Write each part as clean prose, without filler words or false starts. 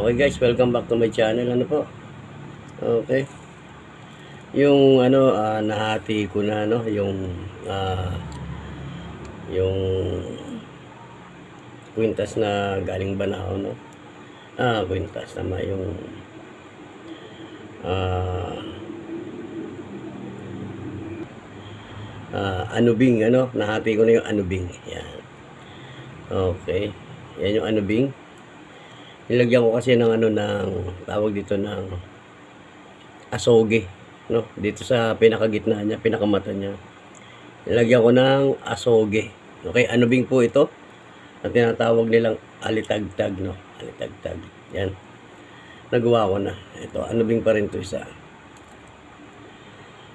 Okay guys, welcome back to my channel. Ano po? Okay. Yung nahati ko na yung kwintas na galing Banao, no. Kwintas naman yung anubing, nahati ko na yung anubing. Yan. Okay. Yan yung anubing. Nilagyan ko kasi ng ng tawag dito ng asoge, no? Dito sa pinakagitna niya, pinakamata niya. Nilagyan ko ng asoge. Okay, anubing po ito. Ang tinatawag nilang alitagtag, no? Alitagtag. Yan. Nagawa ko na. Ito, anubing pa rin to isa.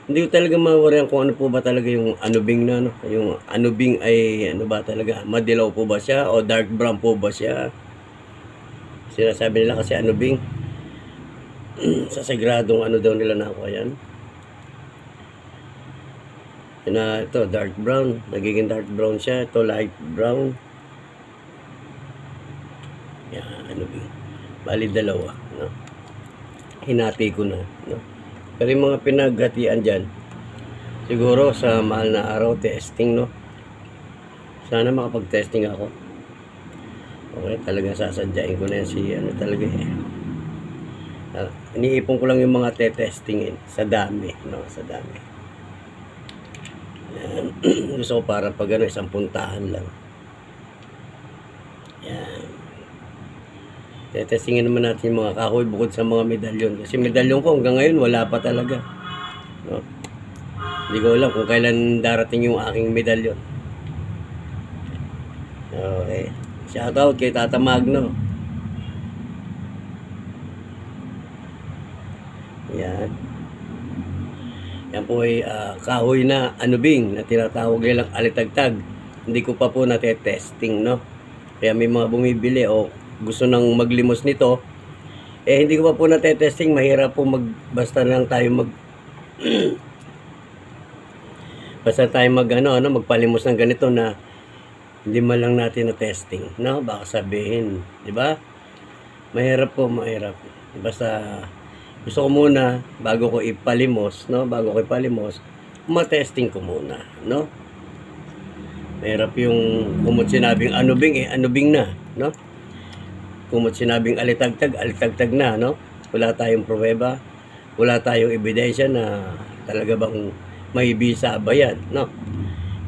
Hindi ko talaga mawarihan kung ano po ba talaga yung anubing na, no? Yung anubing ay ano ba talaga? Madilaw po ba siya o dark brown po ba siya? Sinasabi nila kasi anubing. Sa sagradong daw nila nakuha yan. Ito, dark brown. Nagiging dark brown siya. Ito, light brown. Yan, anubing. Bali, dalawa. No? Hinati ko na. No? Pero yung mga pinaghatian dyan, siguro sa mahal na araw, testing, no? Sana makapag-testing ako. Okay, talaga sasadyain ko na yan talaga eh. Iniipon ko lang yung mga testingin sa dami, no? Sa dami. Yan. Gusto ko para pag isang puntahan lang. Yan. Testingin naman natin yung mga kahoy bukod sa mga medalyon. Kasi medalyon ko hanggang ngayon wala pa talaga. No? Hindi ko alam kung kailan darating yung aking medalyon. Okay. Shoutout kay Tata Magno. Yan. Yan po ay kahoy na anubing na tinatawag nilang alitagtag. Hindi ko pa po natetesting, no? Kaya may mga bumibili o gusto nang maglimos nito. Hindi ko pa po natetesting. Mahirap po basta lang tayo basta tayo magpalimos ng ganito na hindi man lang natin na testing, no? Baka sabihin, di ba? Mahirap po, mahirap. Basta gusto ko muna bago ko ipalimos, no? Bago ko ipalimos, ma-testing ko muna, no? Mahirap yung kumot sinabing anubing, anubing na, no? Kumot sinabing alitagtag, alitagtag na, no? Wala tayong pruweba, wala tayong ebidensya na talaga bang may bisa ba yan, no?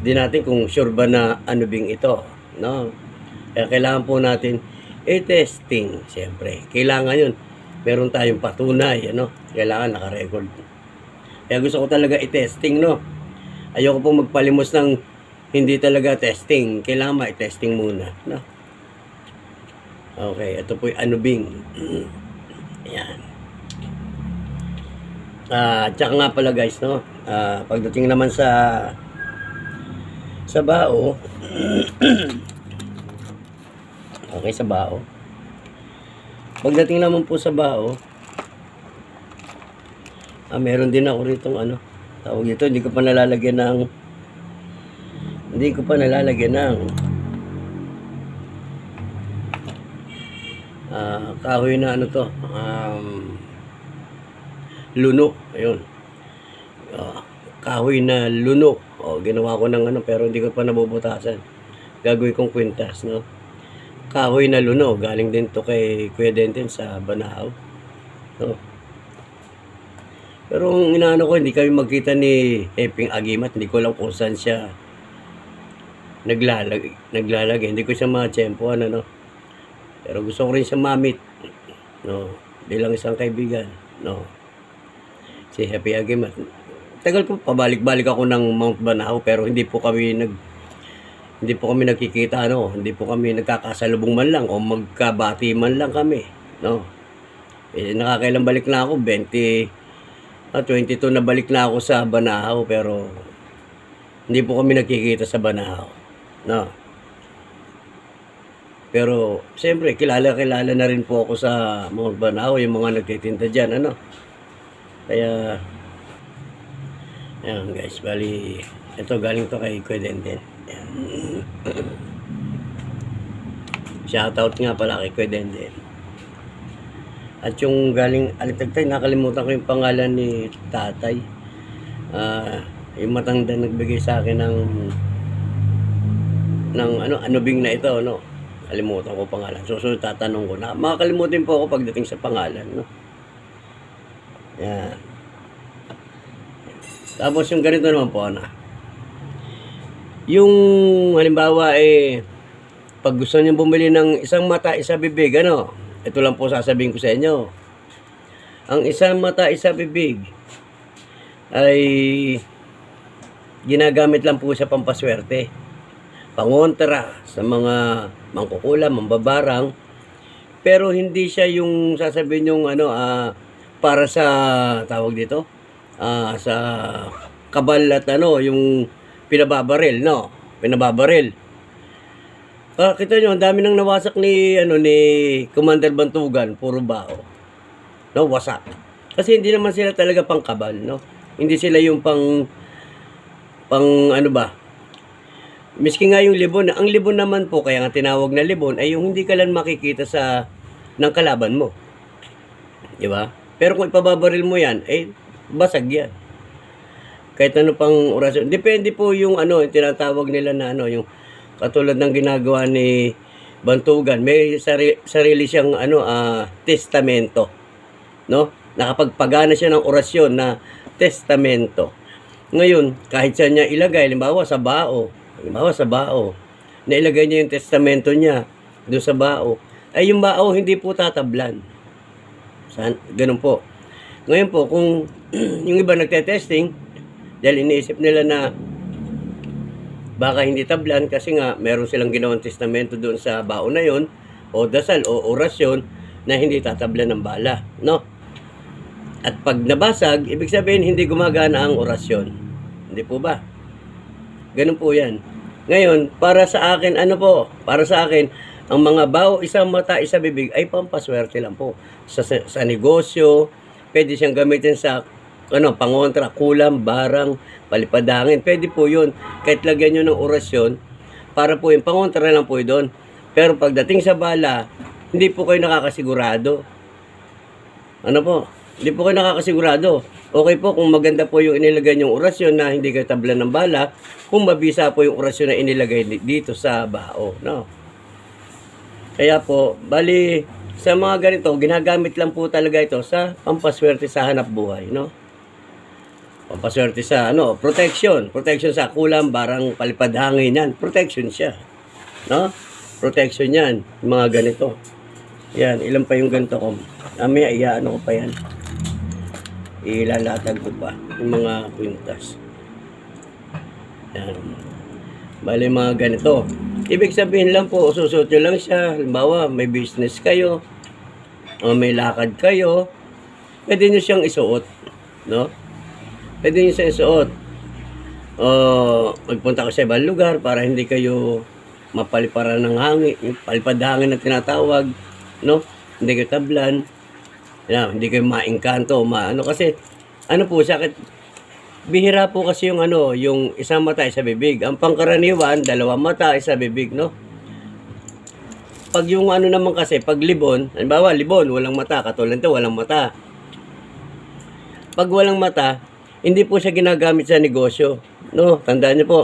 Hindi natin kung sure ba na anubing ito, no? Kaya kailangan po natin i-testing, siyempre. Kailangan yun. Meron tayong patunay, Kailangan naka-record. Kaya gusto ko talaga i-testing, no? Ayoko po magpalimos ng hindi talaga testing. Kailangan ma-testing muna, no? Okay, ito po yung anubing. Ayan. Tsaka nga pala guys, no? Pagdating naman sa bao. Okay, sa bao. Pagdating naman po sa bao, meron din ako ritong tawag ito, hindi ko pa nalalagyan ng kahoy na luno. Ayun. Kahoy na luno. Ginawa ko ng pero hindi ko pa nabubutasan. Gagawin kong kwintas, no? Kahoy na luno. Galing din to kay Kuya Denten sa Banao. No? Pero ang inaano ko, hindi kami magkita ni Heping Agimat. Hindi ko alam kung saan siya naglalagay. Hindi ko siya matsempohan, no? Pero gusto ko rin siya mamit, no? Bilang isang kaibigan, no? Si Heping Agimat. Tagal ko pabalik-balik ako ng Mount Banao pero hindi po kami nagkikita, hindi po kami nagkakasalubong man lang o magkabati man lang kami, no? Nakakailang balik na ako, 22 na balik na ako sa Banao pero hindi po kami nagkikita sa Banao, no? Pero siyempre kilala na rin po ako sa Mount Banao, yung mga nagtitinda diyan, Kaya ayan guys, bali ito galing to kay Kuya Denten. Shoutout nga pala kay Kuya Denden. At yung galing Alitagtay, nakalimutan ko yung pangalan ni tatay. Yung matanda nagbigay sa akin ng anubing na ito, no? Kalimutan ko pangalan. Susunod tatanong ko na. Makakalimutin po ako pagdating sa pangalan, no? Yan. Tapos yung ganito naman po, na. Yung halimbawa pag gusto niyo bumili ng isang mata, isa bibig, ano? Ito lang po sasabihin ko sa inyo. Ang isang mata, isa bibig ay ginagamit lang po sa pampaswerte. Pangontra sa mga mangkukulam, mambabarang. Pero hindi siya yung sasabihin yung para sa tawag dito, sa kabal at yung pinababaril, no? Pinababaril. Kita nyo, ang dami nang nawasak ni Commander Bantugan, puro bao. No, wasak. Kasi hindi naman sila talaga pangkabal, no? Hindi sila yung pang miski nga yung libon, ang libon naman po, kaya nga tinawag na libon, ay yung hindi ka lang makikita ng kalaban mo. Di ba? Pero kung ipababaril mo yan, basag yan. Kahit ano pang orasyon. Depende po yung yung tinatawag nila na yung katulad ng ginagawa ni Bantugan. May sarili siyang testamento. No? Nakapagpagana siya ng orasyon na testamento. Ngayon, kahit saan niya ilagay, halimbawa sa bao, nailagay niya yung testamento niya doon sa bao, ay yung bao hindi po tatablan. Ganun po. Ngayon po, kung yung iba nagte-testing, dahil iniisip nila na baka hindi tablan kasi nga meron silang ginawang testamento doon sa bao na yon, o dasal o orasyon na hindi tatablan ng bala, no? At pag nabasag, ibig sabihin hindi gumagana ang orasyon. Hindi po ba? Ganun po yan. Ngayon, para sa akin, para sa akin, ang mga bao, isang mata, isa bibig, ay pampaswerte lang po. Sa negosyo, pwede siyang gamitin sa pangontra, kulam, barang, palipadangin. Pwede po yun. Kahit lagyan nyo ng orasyon, para po yung pangontra lang po doon. Pero pagdating sa bala, hindi po kayo nakakasigurado. Hindi po kayo nakakasigurado. Okay po kung maganda po yung inilagay yung orasyon na hindi kayo tablan ng bala, kung mabisa po yung orasyon na inilagay dito sa bao, no? Kaya po, bali, sa mga ganito, ginagamit lang po talaga ito sa pampaswerte sa hanap buhay, no? Pampaswerte sa, protection. Protection sa kulam, barang, palipad hangin yan. Protection siya, no? Protection yan, mga ganito. Yan, ilan pa yung ganito ko. Amaya, ko pa yan. Ilalatag ko pa yung mga kwintas. Yan. Bali mga ganito. Ibig sabihin lang po, susuot nyo lang siya. Halimbawa, may business kayo, o may lakad kayo, pwede nyo siyang isuot. No? Pwede nyo siyang isuot. O magpunta ko sa ibang lugar para hindi kayo mapaliparan ng hangin, yung palipad hangin na tinatawag, no? Hindi kayo tablan. Hindi kayo maingkanto, kasi po siya, bihira po kasi yung yung isang mata, isa bibig. Ang pangkaraniwan, dalawang mata, isa bibig, no? Pag yung naman kasi, pag libon, halimbawa, libon, walang mata, katulad ito, walang mata. Pag walang mata, hindi po siya ginagamit sa negosyo, no? Tandaan niyo po,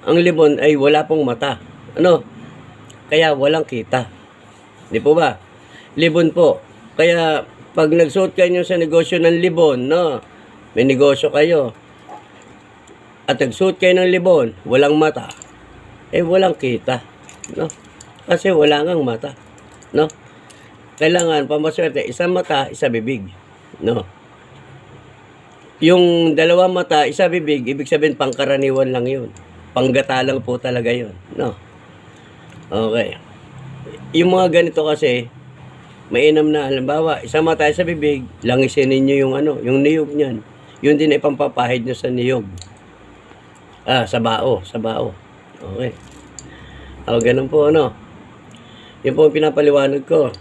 ang libon ay wala pong mata. Kaya walang kita. Di po ba? Libon po. Kaya, pag nagsuot kayo sa negosyo ng libon, no? May negosyo kayo. At nagsuot kayo ng libon, walang mata. Walang kita. No? Kasi wala ngang mata. No? Kailangan, pamaswerte, isang mata, isa bibig. No? Yung dalawang mata, isa bibig, ibig sabihin, pangkaraniwan lang yun. Panggata lang po talaga yun. No? Okay. Yung mga ganito kasi, mainam na, halimbawa, isang mata sa bibig, langisin ninyo yung niyog niyan. Yun din ay pampapahid nyo sa niyog. Sa bao. Okay. Ganun po, Yun po ang pinapaliwanag ko.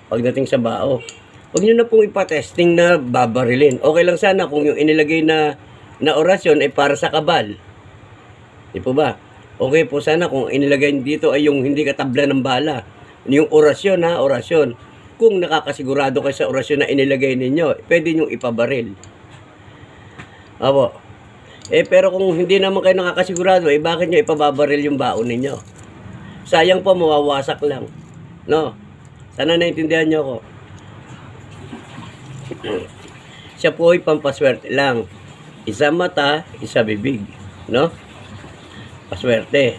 Pagdating sa bao. Huwag nyo na pong ipatesting na babarilin. Okay lang sana kung yung inilagay na orasyon ay para sa kabal. Di po ba? Okay po sana kung inilagay dito ay yung hindi katabla ng bala. Yung orasyon, orasyon. kung nakakasigurado kayo sa orasyon na inilagay ninyo, pwede nyong ipabaril. Opo. Pero kung hindi naman kayo nakakasigurado, bakit nyo ipababaril yung baon ninyo? Sayang po, mawawasak lang. No? Sana naintindihan nyo ako. Siya po ay pampaswerte lang. Isa mata, isa bibig. No? Paswerte.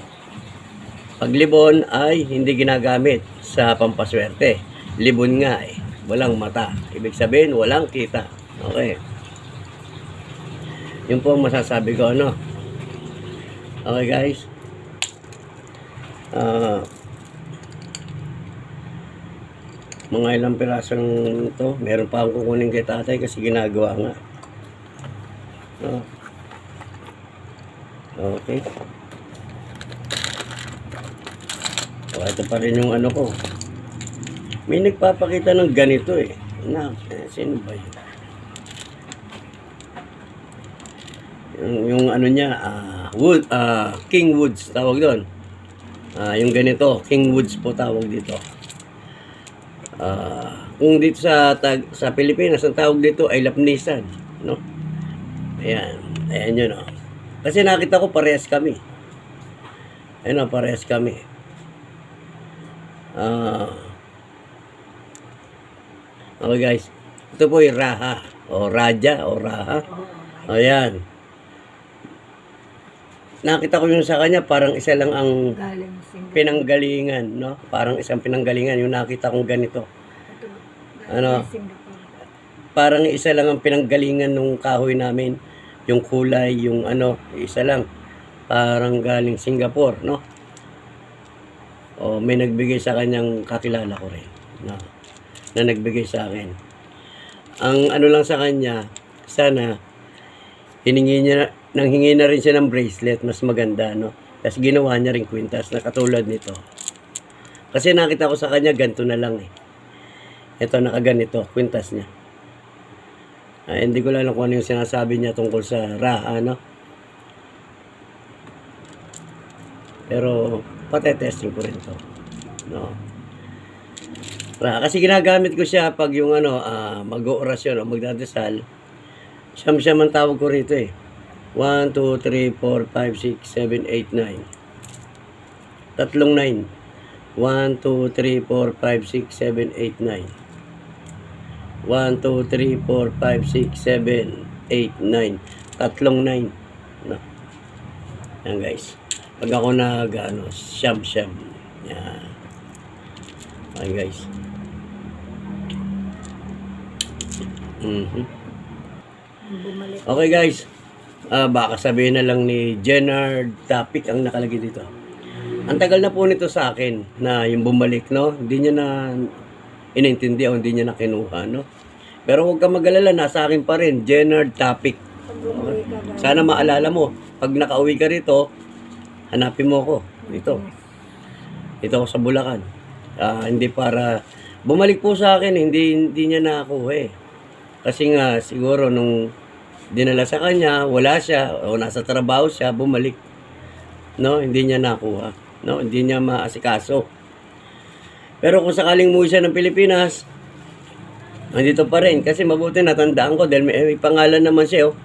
Paglibon ay hindi ginagamit sa pampaswerte. Libon nga eh. Walang mata. Ibig sabihin, walang kita. Okay. Yun po ang masasabi ko, ano? Okay, guys. Mga ilang pirasong to. Meron pa akong kukunin kay tatay kasi ginagawa nga. Okay. So, ito pa rin yung ano ko. May nagpapakita ng ganito eh. Sino ba yun? Yung ano niya, King Woods tawag doon. Yung ganito, King Woods po tawag dito. Kung dito sa Pilipinas, ang tawag dito ay lapnisan, no? Ayan yun, no? Kasi nakita ko parehas kami. Ayun, parehas kami. Okay guys, ito po yung Raha o Raja o Raha. Ayan. Nakita ko yung sa kanya, parang isa lang ang pinanggalingan, no? Parang isang pinanggalingan yung nakita kong ganito. Ano? Parang isa lang ang pinanggalingan nung kahoy namin. Yung kulay, yung ano, isa lang. Parang galing Singapore, no? O may nagbigay sa kanyang kakilala ko rin, no? Na nagbigay sa akin. Ang ano lang sa kanya, sana nanghingi na rin siya ng bracelet, mas maganda, no? Tapos ginawa niya rin kwintas na katulad nito. Kasi nakita ko sa kanya, ganito na lang eh. Ito, nakaganito, kwintas niya. Hindi ko lang kung ano yung sinasabi niya tungkol sa Raha, no? Pero, patetesting ko rin to, no? Raha, kasi ginagamit ko siya pag yung ano, mag-oorasyon o magdadasal. Siyam-siyam ang tawag ko rito eh. 1, 2, 3, 4, 5, 6, 7, 8, 9. Tatlong 9. 1, 2, 3, 4, 5, 6, 7, 8, 9. 1, 2, 3, 4, 5, 6, 7, 8, 9. Tatlong 9. No. Yan guys. Pag ako siyam-siyam. Yan. Yan guys. Okay guys. Baka sabihin na lang ni Jenard topic ang nakalagay dito. Ang tagal na po nito sa akin na yung bumalik, no? Hindi niya na inintindi o hindi niya na kinuha, no? Pero huwag kang mag-alala, nasa akin pa rin, Jenard topic. Okay. Sana maalala mo, pag nakauwi ka rito, hanapin mo ako dito. Dito ako sa Bulacan. Hindi para bumalik po sa akin, hindi niya nakuha eh. Kasi nga siguro nung dinala sa kanya, wala siya, o nasa trabaho siya, bumalik. No, hindi niya nakuha. No, hindi niya maasikaso. Pero kung sakaling umuwi siya ng Pilipinas, nandito pa rin. Kasi mabuti natandaan ko dahil may pangalan naman siya, oh.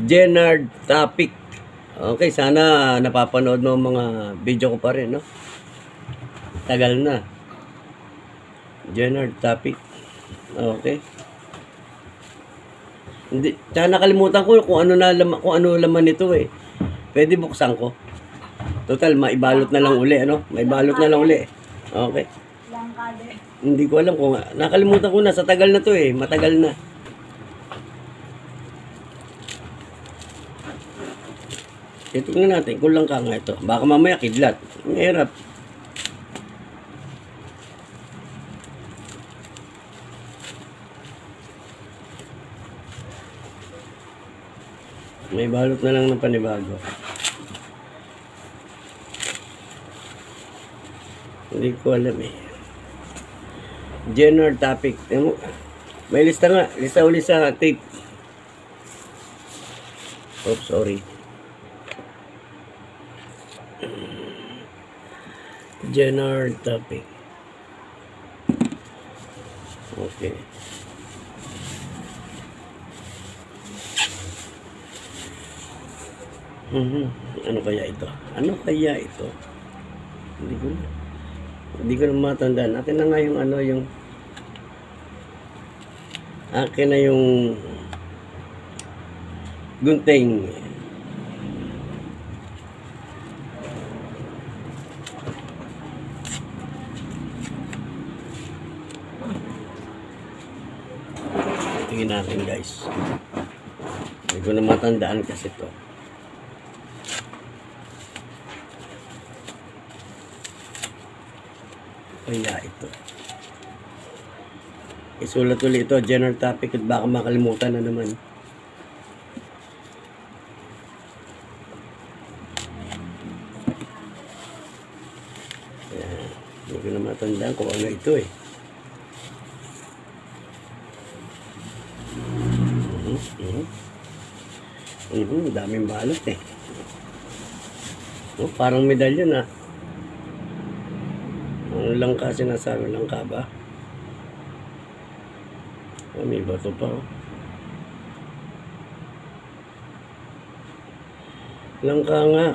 Jenard Topic. Okay, sana napapanood mo mga video ko pa rin, no? Tagal na. Jenard Topic. Okay. Hindi, tsaka nakalimutan ko kung ano laman nito eh. Pwede buksan ko. Total, maibalot na lang uli, ano? Maibalot na lang uli. Okay. Hindi ko alam kung nakalimutan ko na, sa tagal na to eh, matagal na. Ito nga natin, kulang ka nga ito. Baka mamaya kidlat. Mahirap. May balot na lang ng panibago. Hindi ko alam eh. Jenard topic. May lista nga. Lista uli sa tape. Oops, sorry. Jenard topic. Okay. Mhm. Ano kaya ito? Ano kaya ito? Hindi ko na. Hindi ko na matandaan. Akin na nga yung ano, yung akin na yung gunting. Tingin natin guys. Hindi ko na matandaan kasi to. Kaya ito. Isulat ulit ito, general topic at baka makalimutan na naman. Ayan. Hindi ko na matandaan kung ano ito eh. Daming balot eh. Oh, parang medalyon ah. Ano lang ka sinasabi? Langka ba? Oh, may bato pa oh. Langka nga.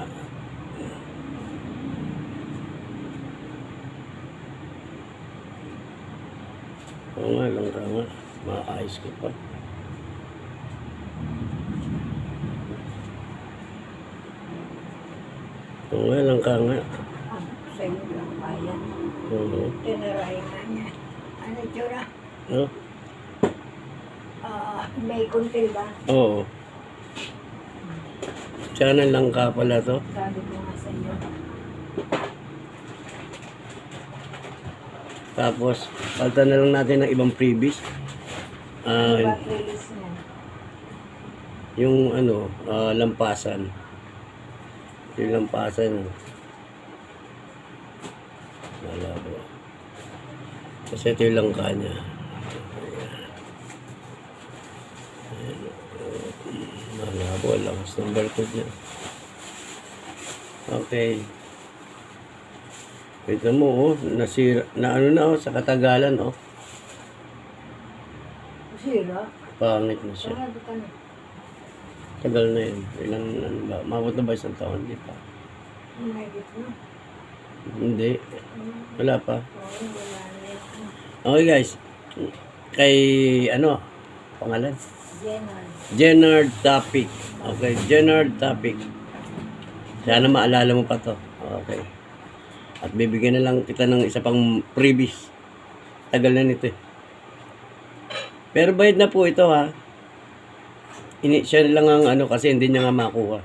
Oo nga, langka nga. Maayos ko pa. Oo nga, langka nga. Sa inyo lang bayan. Oo. Tinaray nga niya. Ano itsura? No? May kuntil ba? Oo. Sana langka pala to. Sabi ko nga sa inyo. Tapos, palta na lang natin ng ibang freebies. Ano ba release niya? Yung ano, lampasan. Yung lampasan. Malabo. Kasi ito yung langka niya. Malabo. Lakas ng barcode niya. Okay. Ito mo, oh. Nasira. Na ano na, oh. Sa katagalan, oh. Sira? Pangit na siya. Sarado ka na. Tagal na yun. Ilan, ano ba? Mabot na ba isang taon? Hindi pa. Mahigit na. Hindi. Wala pa. Oo, wala na yun. Okay guys. Kay ano? Pangalan? General. Jenard Topic. Okay. Jenard Topic. Sana maalala mo pa to. Okay. At bibigyan na lang kita ng isa pang freebies. Tagal na nito eh. Pero bayad na po ito ha. Siya lang ang ano kasi hindi niya nga makuha.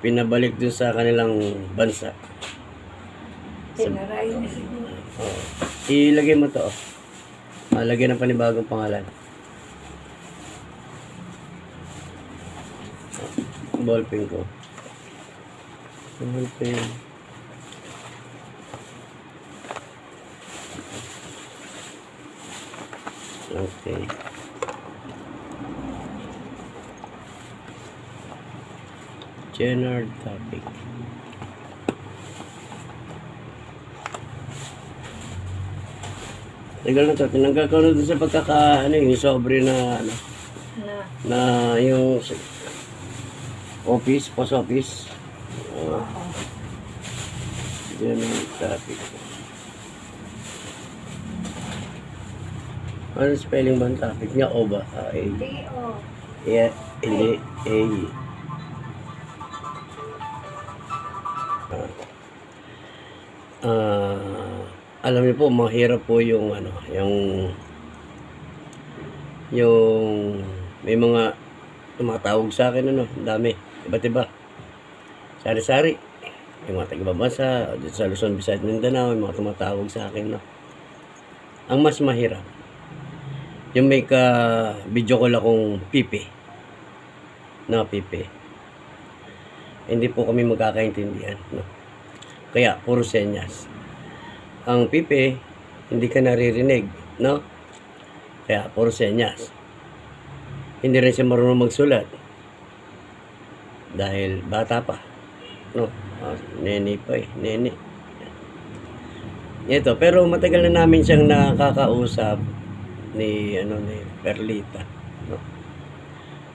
Pinabalik dun sa kanilang bansa. Tinaray na siguro. Oh. Ilagay mo to. Lagyan ng panibagong pangalan. Ballpen ko. Ballpen. Okay. General topic. Tagal na to. Tinanggal ko na doon sa pagkaka, ano yung sobre na, ano, Na. na yung office, post office. Oo. General topic. Ano spelling ba ang topic niya? O ba? A. D.O. Yeah, hindi. A. Alam niyo po, mahirap po yung ano, yung may mga tumatawag sa akin ano, ang dami, iba't iba. Sari-sari. Yung mga taga-bansa, dito sa Luzon, Visayas, Mindanao, yung mga tumatawag sa akin, no. Ang mas mahirap, yung may ka-video call akong pipi. No, pipi. Hindi po kami magkakaintindihan, no. Kaya, puro senyas. Ang pipi, hindi ka naririnig, no? Kaya, puro senyas. Hindi rin siya marunong magsulat. Dahil bata pa, no? Nene pa eh, nene. Ito, pero matagal na namin siyang nakakausap ni Perlita, no.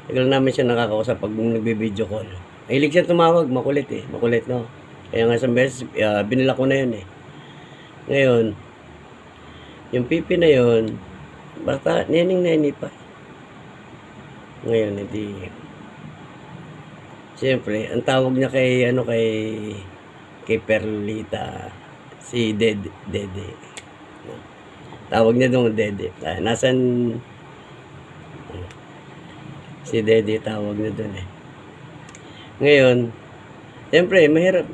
Tagal namin siya nakakausap pag nagbi-video call. Mahilig siya tumawag, makulit no. Kaya nga isang beses, binila ko na yun eh. Ngayon, yung pipi na yun, basta nening-neni pa. Ngayon, siyempre, ang tawag niya kay Perlita, si Dede. Tawag niya doon Dede. Nasan si Dede tawag niya doon eh. Ngayon, siyempre, mahirap.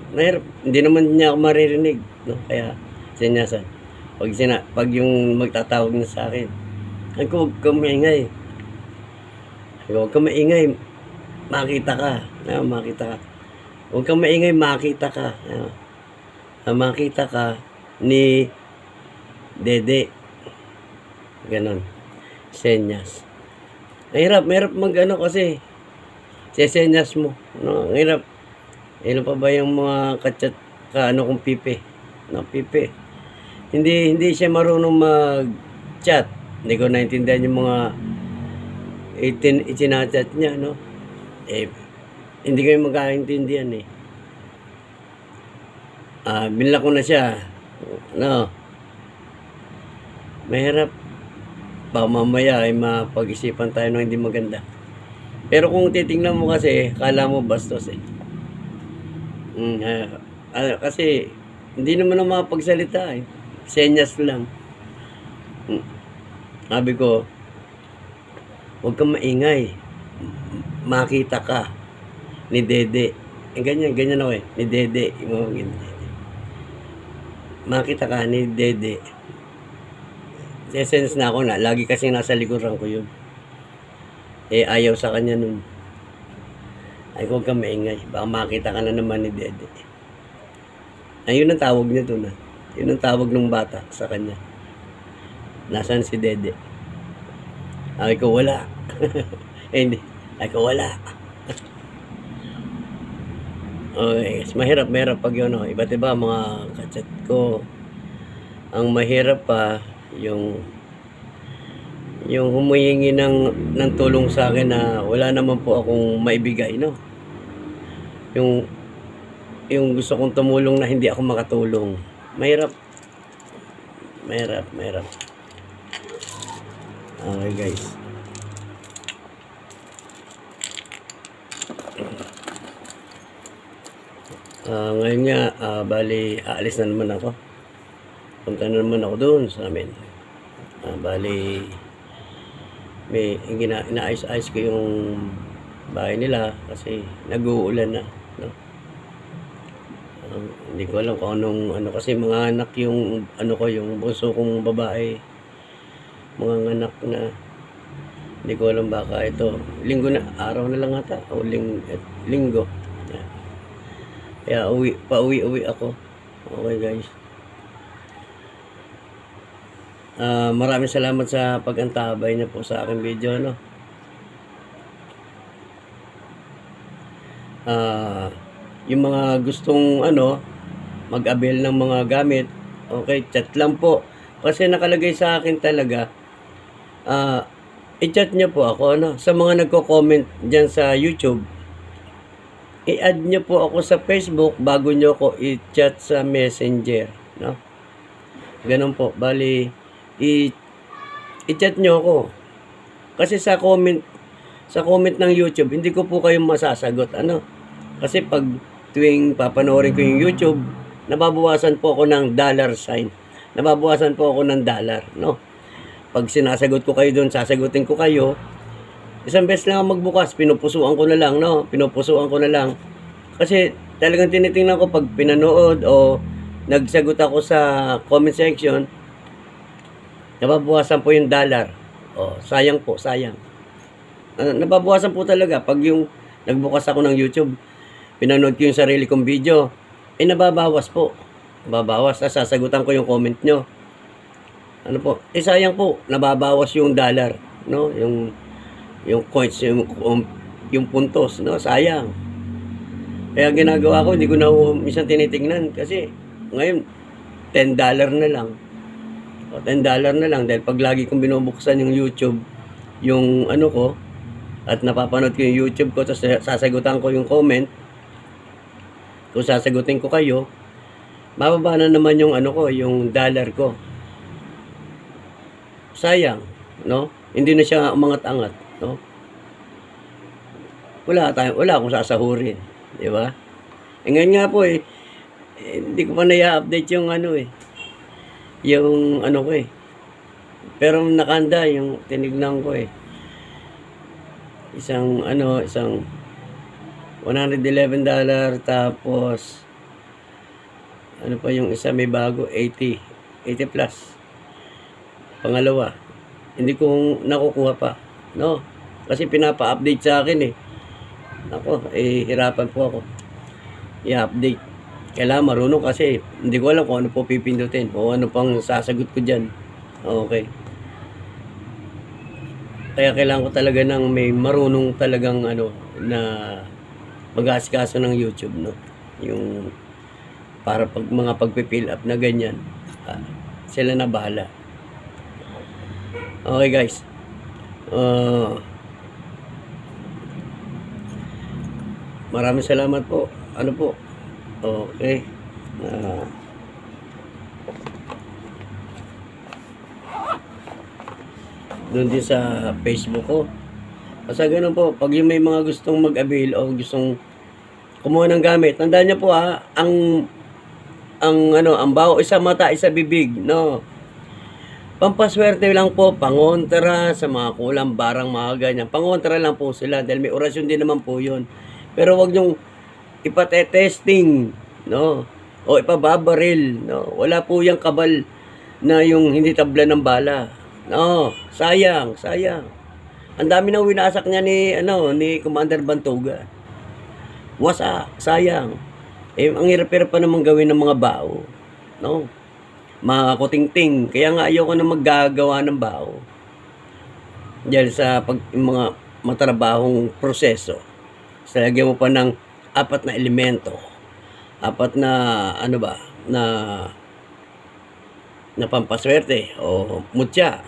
Hindi naman niya ako maririnig, no? Kaya, sinyasan. Pag yung magtatawag na sa akin, huwag kang maingay. Huwag kang maingay. Makita ka. Huwag kang maingay, makita ka. Makita ka ni Dede. Ganon. Senyas. Mahirap kasi sesenyas mo. No? Mahirap. Ano pa ba yung mga kachat kong pipi? No, pipi. Hindi siya marunong mag-chat. Hindi ko naintindihan yung mga itinachat niya, no? Hindi kayo magkaintindihan eh. Binla ko na siya. No. Mahirap. Baka mamaya ay mapag-isipan tayo ng hindi maganda. Pero kung titingnan mo kasi, kala mo bastos eh. Kasi, hindi naman na makapagsalita eh. Senyas lang. Sabi ko, huwag kang maingay. Makita ka ni Dede. Ganyan ako eh. Ni Dede. Makita ka ni Dede. Sense na ako na. Lagi kasi nasa likuran ko yun. Ayaw sa kanya nun. Ay, huwag kang maingay. Baka makita ka na naman ni Dede. Ayun ang tawag niya doon. Yun ang tawag ng bata sa kanya. Nasaan si Dede? Ay ko wala. Hindi. Ay ko wala. Okay. Mahirap pag yun. Iba't iba mga kachat ko. Ang mahirap pa, yung humihingi ng tulong sa akin na wala naman po akong maibigay, no? Yung gusto kong tumulong na hindi ako makatulong. Mahirap. Okay, guys. Ngayon nga, bali, aalis na naman ako. Punta na naman ako doon sa amin. Bali, inaayos-ayos ko yung bahay nila kasi nag-uulan na, no? Hindi ko alam kung anong kasi mga anak yung yung bunso kong babae, mga anak na hindi ko alam, baka ito linggo na, araw na lang ata o linggo. Kaya pauwi ako. Okay, guys. Maraming salamat sa pag-antabay niyo po sa aking video, no? Yung mga gustong mag-avail ng mga gamit, okay, chat lang po. Kasi nakalagay sa akin talaga, i-chat niyo po ako, sa mga nagko-comment diyan sa YouTube. I-add niyo po ako sa Facebook bago niyo ako i-chat sa Messenger, no? Ganun po. Bali, i-chat niyo ako. Kasi sa comment ng YouTube, hindi ko po kayo masasagot, Kasi pag tuwing papanoorin ko yung YouTube, nababawasan po ako ng $sign. Nababawasan po ako ng dollar, no? Pag sinasagot ko kayo doon, sasagutin ko kayo. Isang beses lang ako magbukas, pinupusuan ko na lang, no? Pinupusuan ko na lang. Kasi talagang tinitingnan ko pag pinanood o nagsagot ako sa comment section, nababawasan po yung dollar. Sayang po, sayang. Nababawasan po talaga pag yung nagbukas ako ng YouTube, pinanood ko yung sarili kong video, nababawas po. Nababawas. Sasagutan ko yung comment nyo. Sayang po, nababawas yung dollar, no? Yung coins, yung puntos, no? Sayang. Kaya ginagawa ko, hindi ko na minsan tinitingnan kasi ngayon $10 na lang. O, $10 na lang dahil pag lagi kong binubuksan yung YouTube, yung ano ko, at napapanood ko yung YouTube ko, tapos sasagutan ko yung comment, kung sasagutin ko kayo, mababa na naman yung ano ko, yung dollar ko. Sayang, no? Hindi na siya umangat-angat, no? Wala akong sasahurin, di ba? Ngayon nga po hindi ko pa na-update yung ano yung ano ko Pero nakanda yung tinignan ko isang $111 tapos ano pa yung isa may bago 80 plus. Pangalawa, hindi ko nakukuha pa, no? Kasi pinapa-update sa akin Ako, hirapan po ako i-update. Kailangan marunong kasi hindi ko alam kung ano po pipindutin o ano pang sasagot ko dyan. Okay. Kaya kailangan ko talaga ng may marunong talagang na mag-aasikaso ng YouTube, no? Yung para pag mga pagpipill up na ganyan, sila na bahala. Okay guys. Maraming salamat po. Ano po? Okay. Doon din sa Facebook ko. Basta ganun po, pag yung may mga gustong mag-avail o gustong kumuha ng gamit, tandaan niyo po ang baho, isa mata, isa bibig, no? Pampaswerte lang po, pangontra sa mga kulang barang mga ganyan. Pangontra lang po sila dahil may orasyon din naman po yun. Pero wag niyong ipate-testing, no? O ipababaril, no? Wala po yung kabal na yung hindi tabla ng bala. No, sayang. Ang dami nang winasak niya ni Commander Bantuga. Wasak, sayang. Ang hirap-hirap pa naman gawin ng mga bao, no? Mga kutingting. Kaya nga ayoko na maggagawa ng bao. Dahil sa mga matrabahong proseso. Sa lagyan mo pa ng 4 na elemento. 4 na na pampaswerte o mutya.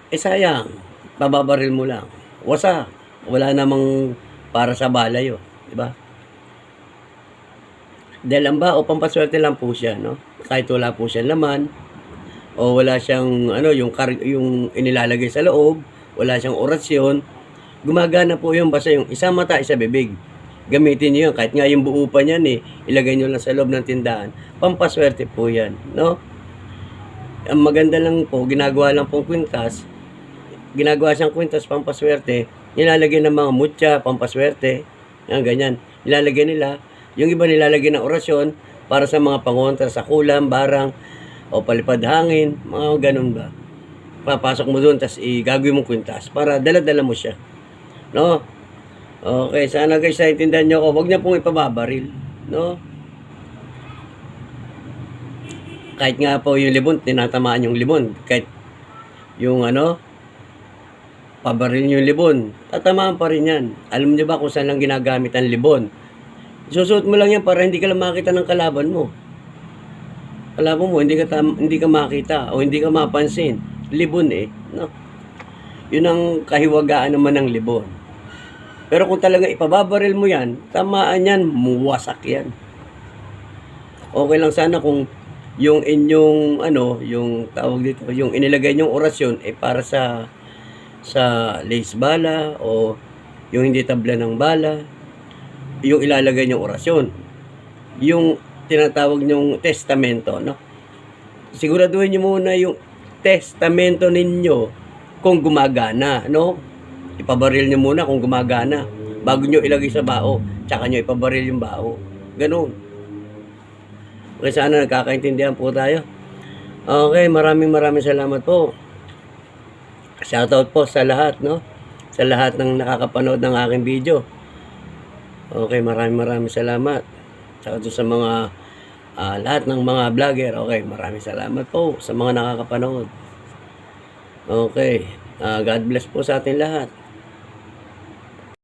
Sayang, bababaril mo lang. Wasak, wala namang para sa bala yun, di ba? Dahil ang bao, pampaswerte lang po siya, no? Kahit wala po siyang laman, o wala siyang, yung inilalagay sa loob, wala siyang orasyon, gumagana po yun, basta yung isa mata, isa bibig. Gamitin niyo yun, kahit nga yung buo pa niyan ilagay niyo lang sa loob ng tindahan, pampaswerte po yan, no? Ang maganda lang po, ginagawa lang pong kwintas, ginagawa siyang kwintas, pampaswerte, nilalagay ng mga mutya, pampaswerte, yan, ganyan, nilalagay nila, yung iba nilalagay ng orasyon, para sa mga pangontra sa kulam, barang, o palipad hangin, mga ganun ba. Papasok mo doon, tas gagawin mo kwintas, para dala-dala mo siya, no? Okay, sana guys, naintindihan nyo ako, huwag niya pong ipababaril, no? Kahit nga po yung libon, tinatamaan yung libon. Kahit yung pabaril yung libon, tatamaan pa rin yan. Alam niyo ba kung saan lang ginagamit ang libon? Susuot mo lang yan para hindi ka lang makita ng kalaban mo. Kalaban mo, hindi ka makita o hindi ka mapansin. Libon no? Yun ang kahiwagaan naman ng libon. Pero kung talaga ipababaril mo yan, tamaan yan, muwasak yan. Okay lang sana kung yung inyong yung tawag dito, yung inilagay nyong orasyon para sa lace bala o yung hindi tabla ng bala, yung ilalagay nyong orasyon. Yung tinatawag nyong testamento, no? Siguraduhin niyo muna yung testamento ninyo kung gumagana, no? Ipabaril niyo muna kung gumagana bago niyo ilagay sa bao, tsaka niyo ipabaril yung bao. Ganun. Okay, sana nagkakaintindihan po tayo. Okay, maraming salamat po. Shoutout po sa lahat, no? Sa lahat ng nakakapanood ng aking video. Okay, maraming salamat. Saka sa mga lahat ng mga vlogger. Okay, maraming salamat po sa mga nakakapanood. Okay, God bless po sa ating lahat.